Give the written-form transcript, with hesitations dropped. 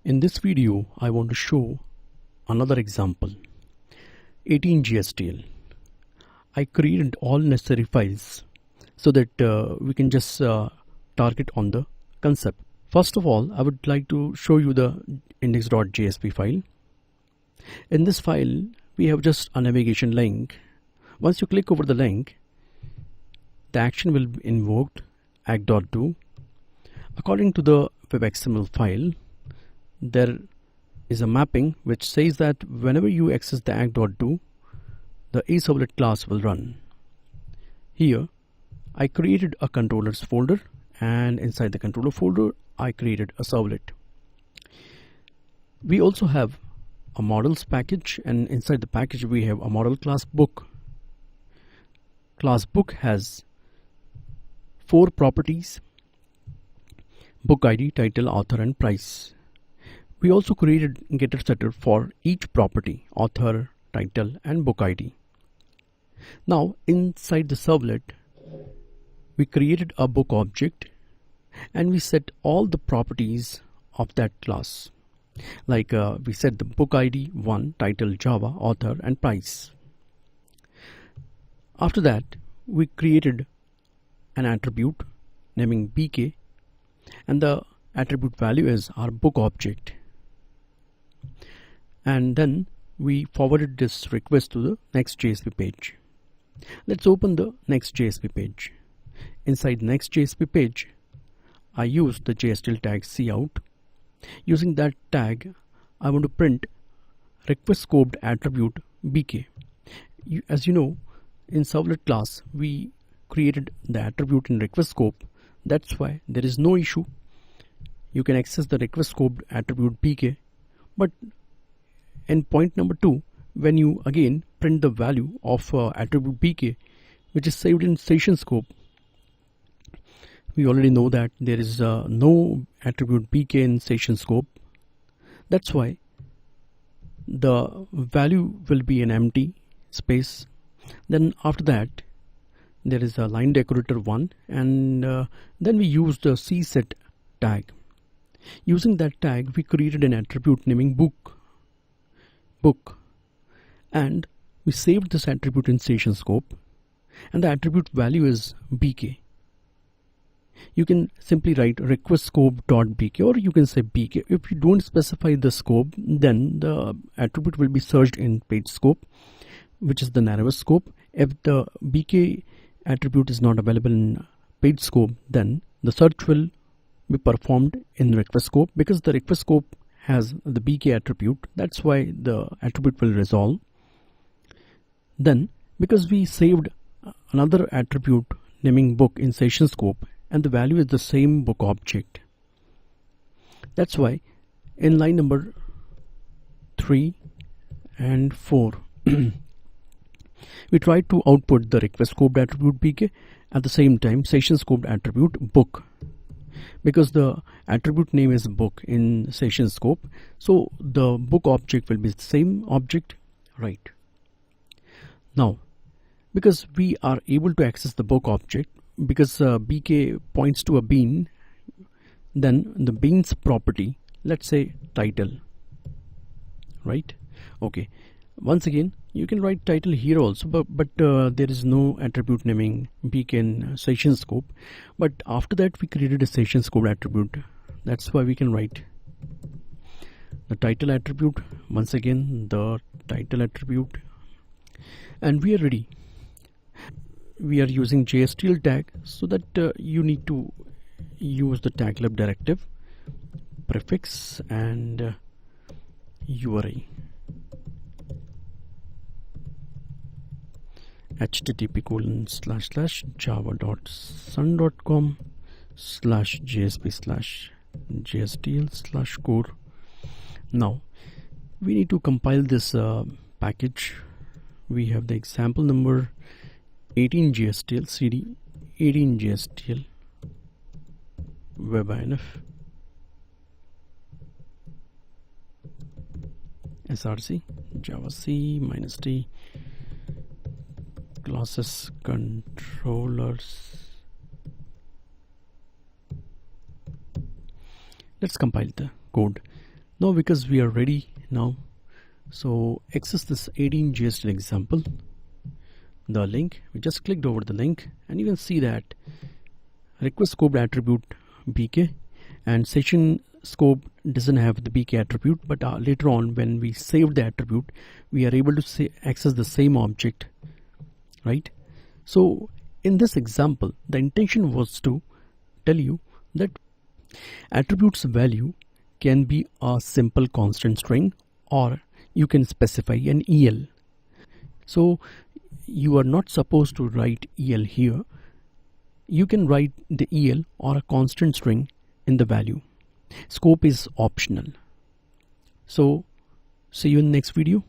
In this video, I want to show another example, 18 JSTL. I created all necessary files so that we can just target on the concept. First of all, I would like to show you the index.jsp file. In this file, we have just a navigation link. Once you click over the link, the action will be invoked act.do. According to the web.xml file, there is a mapping which says that whenever you access the act.do, the aservlet class will run. Here, I created a controllers folder, and inside the controller folder, I created a servlet. We also have a models package, and inside the package we have a model class book. Class book has 4 properties: book ID, title, author, and price. We also created getter setter for each property: author, title, and book ID. Now inside the servlet, we created a book object and we set all the properties of that class. Like we set the book ID 1, title, Java, author, and price. After that, we created an attribute naming bk, and the attribute value is our book object. And then we forwarded this request to the next.jsp page. Let's open the next.jsp page. Inside next.jsp page, I used the JSTL tag cout. Using that tag, I want to print request scoped attribute bk. As you know, in servlet class, we created the attribute in request scope. That's why there is no issue. You can access the request scoped attribute bk, but in point number 2, when you again print the value of attribute bk, which is saved in session scope, we already know that there is no attribute bk in session scope. That's why the value will be an empty space. Then after that, there is a line decorator 1, and then we use the cset tag. Using that tag, we created an attribute naming book, and we saved this attribute in session scope, and the attribute value is bk. You can simply write request scope.bk, or you can say bk. If you don't specify the scope, then the attribute will be searched in page scope, which is the narrowest scope. If the bk attribute is not available in page scope, then the search will be performed in request scope, because the request scope has the bk attribute. That's why the attribute will resolve. Then, because we saved another attribute naming book in session scope, and the value is the same book object, that's why in line number 3 and 4 we tried to output the request scoped attribute bk, at the same time session scoped attribute book, because the attribute name is book in session scope, so the book object will be the same object, right? Now, because we are able to access the book object, because bk points to a bean, then the bean's property, let's say title, right? Okay, once again you can write title here also, but there is no attribute naming bk in session scope. But after that, we created a session scope attribute. That's why we can write the title attribute, once again the title attribute, and we are ready. We are using JSTL tag, so that you need to use the taglib directive, prefix, and URI. http://java.sun.com/jsp/jstl/core. Now we need to compile this package. We have the example number 18 JSTL cd 18 JSTL webinf src java c -t classes controllers. Let's compile the code. Now because we are ready now, so access this 18 JSTL example, the link, we just clicked over the link and you can see that request scoped attribute BK and session scope doesn't have the BK attribute, but later on when we save the attribute we are able to access the same object, right? So in this example the intention was to tell you that attributes value can be a simple constant string or you can specify an EL. So you are not supposed to write EL here. You can write the EL or a constant string in the value. Scope is optional. So see you in the next video.